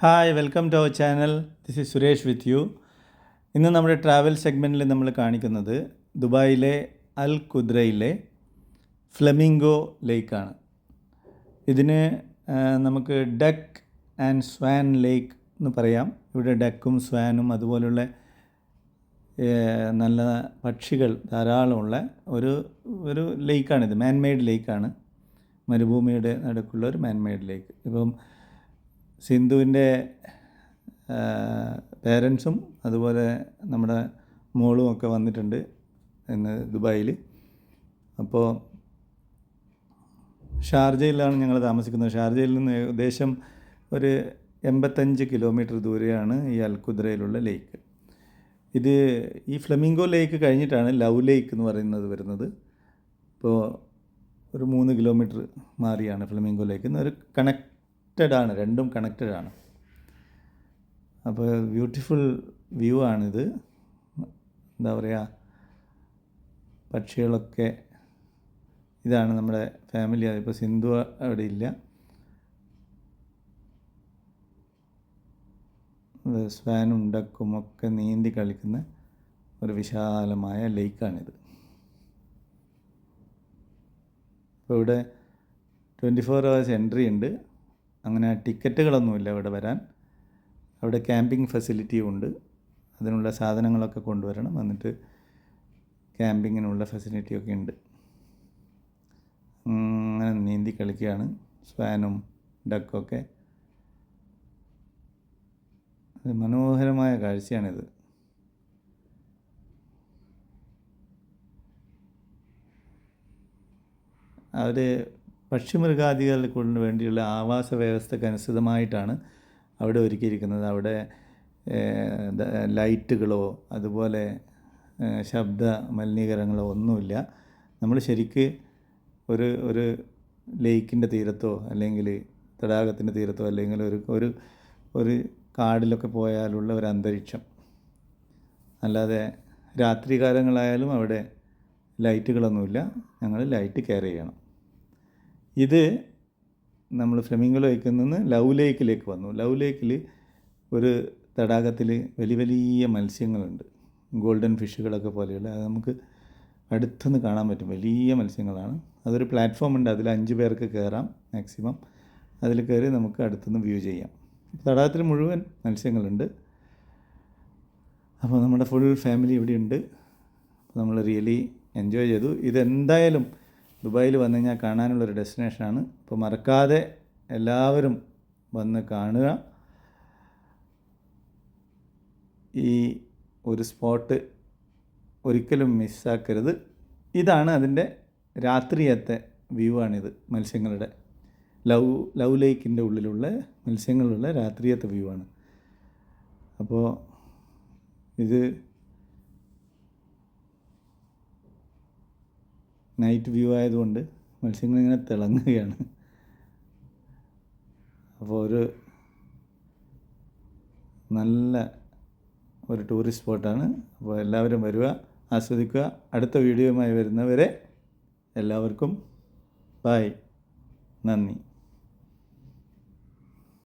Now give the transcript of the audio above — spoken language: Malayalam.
Hi, welcome to our channel. This is Suresh with you. ഇന്ന് നമ്മുടെ ട്രാവൽ സെഗ്മെൻറ്റിൽ നമ്മൾ കാണിക്കുന്നത് ദുബായിലെ അൽ ഖുദ്രയിലെ ഫ്ലെമിംഗോ ലേക്കാണ്. ഇതിന് നമുക്ക് ഡക്ക് ആൻഡ് സ്വാൻ ലേക്ക് എന്ന് പറയാം. ഇവിടെ ഡക്കും സ്വാനും അതുപോലുള്ള നല്ല പക്ഷികൾ ധാരാളമുള്ള ഒരു ലേക്കാണിത്. മാൻമെയ്ഡ് ലേക്കാണ്. മരുഭൂമിയുടെ നടുക്കുള്ള ഒരു മാൻമെയ്ഡ് ലേക്ക്. ഇപ്പം സിന്ധുവിൻ്റെ പേരൻസും അതുപോലെ നമ്മുടെ മോളും ഒക്കെ വന്നിട്ടുണ്ട് ഇന്ന് ദുബായിൽ. അപ്പോൾ ഷാർജയിലാണ് ഞങ്ങൾ താമസിക്കുന്നത്. ഷാർജയിൽ നിന്ന് ഏകദേശം ഒരു 85 കിലോമീറ്റർ ദൂരെയാണ് ഈ അൽ ഖുദ്രയിലുള്ള ലേക്ക്. ഇത് ഈ ഫ്ലെമിംഗോ ലേക്ക് കഴിഞ്ഞിട്ടാണ് ലവ് ലേക്ക് എന്ന് പറയുന്നത് വരുന്നത്. ഇപ്പോൾ ഒരു 3 കിലോമീറ്റർ മാറിയാണ് ഫ്ലെമിംഗോ ലേക്ക്. ഒരു കണക്റ്റഡാണ്, രണ്ടും കണക്റ്റഡാണ്. അപ്പോൾ ബ്യൂട്ടിഫുൾ വ്യൂ ആണിത്. എന്താ പറയുക, പക്ഷികളൊക്കെ ഇതാണ് നമ്മുടെ ഫാമിലി. അതിപ്പോൾ സിന്ധു അവിടെ ഇല്ല. സ്വാനും ഡക്കും ഒക്കെ നീന്തി കളിക്കുന്ന ഒരു വിശാലമായ ലേക്കാണിത്. അപ്പോൾ ഇവിടെ 24 hours എൻട്രി ഉണ്ട്. അങ്ങനെ ടിക്കറ്റുകളൊന്നുമില്ല ഇവിടെ വരാൻ. അവിടെ ക്യാമ്പിംഗ് ഫെസിലിറ്റിയും ഉണ്ട്. അതിനുള്ള സാധനങ്ങളൊക്കെ കൊണ്ടുവരണം. എന്നിട്ട് ക്യാമ്പിങ്ങിനുള്ള ഫെസിലിറ്റിയൊക്കെ ഉണ്ട്. അങ്ങനെ നീന്തി കളിക്കുകയാണ് സ്വാനും ഡക്കൊക്കെ. മനോഹരമായ കാഴ്ചയാണിത്. അവർ പക്ഷിമൃഗാദികൾക്ക് വേണ്ടിയുള്ള ആവാസ വ്യവസ്ഥയ്ക്ക് അനുസൃതമായിട്ടാണ് അവിടെ ഒരുക്കിയിരിക്കുന്നത്. അവിടെ ലൈറ്റുകളോ അതുപോലെ ശബ്ദ മലിനീകരണങ്ങളോ ഒന്നുമില്ല. നമ്മൾ ശരിക്ക് ഒരു ലേക്കിൻ്റെ തീരത്തോ അല്ലെങ്കിൽ തടാകത്തിൻ്റെ തീരത്തോ അല്ലെങ്കിൽ ഒരു കാടിലൊക്കെ പോയാലുള്ള ഒരു അന്തരീക്ഷം. അല്ലാതെ രാത്രി കാലങ്ങളായാലും അവിടെ ലൈറ്റുകളൊന്നുമില്ല. ഞങ്ങൾ ലൈറ്റ് കെയർ ചെയ്യണം. ഇത് നമ്മൾ ഫ്ലെമിംഗോ ലേക്കിൽ നിന്ന് ലവ് ലേക്കിലേക്ക് വന്നു. ലവ് ലേക്കിൽ ഒരു തടാകത്തിൽ വലിയ മത്സ്യങ്ങളുണ്ട്. ഗോൾഡൻ ഫിഷുകളൊക്കെ പോലെയുള്ള. അത് നമുക്ക് അടുത്തുനിന്ന് കാണാൻ പറ്റും. വലിയ മത്സ്യങ്ങളാണ്. അതൊരു പ്ലാറ്റ്ഫോം ഉണ്ട്. അതിൽ 5 പേർക്ക് കയറാം മാക്സിമം. അതിൽ കയറി നമുക്ക് അടുത്തുനിന്ന് വ്യൂ ചെയ്യാം. തടാകത്തിൽ മുഴുവൻ മത്സ്യങ്ങളുണ്ട്. അപ്പോൾ നമ്മുടെ ഫുൾ ഫാമിലി ഇവിടെ ഉണ്ട്. നമ്മൾ റിയലി എൻജോയ് ചെയ്തു. ഇതെന്തായാലും ദുബായിൽ വന്നു കഴിഞ്ഞാൽ കാണാനുള്ളൊരു ഡെസ്റ്റിനേഷനാണ്. അപ്പോൾ മറക്കാതെ എല്ലാവരും വന്ന് കാണുക. ഈ ഒരു സ്പോട്ട് ഒരിക്കലും മിസ്സാക്കരുത്. ഇതാണ് അതിൻ്റെ രാത്രിയത്തെ വ്യൂ ആണിത്. മത്സ്യങ്ങളുടെ ലവ് ലേക്കിൻ്റെ ഉള്ളിലുള്ള മത്സ്യങ്ങളുള്ള രാത്രിയത്തെ വ്യൂ ആണ്. അപ്പോൾ ഇത് നൈറ്റ് വ്യൂ ആയതുകൊണ്ട് മത്സ്യങ്ങളിങ്ങനെ തിളങ്ങുകയാണ്. അപ്പോൾ നല്ല ഒരു ടൂറിസ്റ്റ് സ്പോട്ടാണ്. അപ്പോൾ എല്ലാവരും വരിക, ആസ്വദിക്കുക. അടുത്ത വീഡിയോയുമായി വരുന്നവരെ എല്ലാവർക്കും ബൈ, നന്ദി.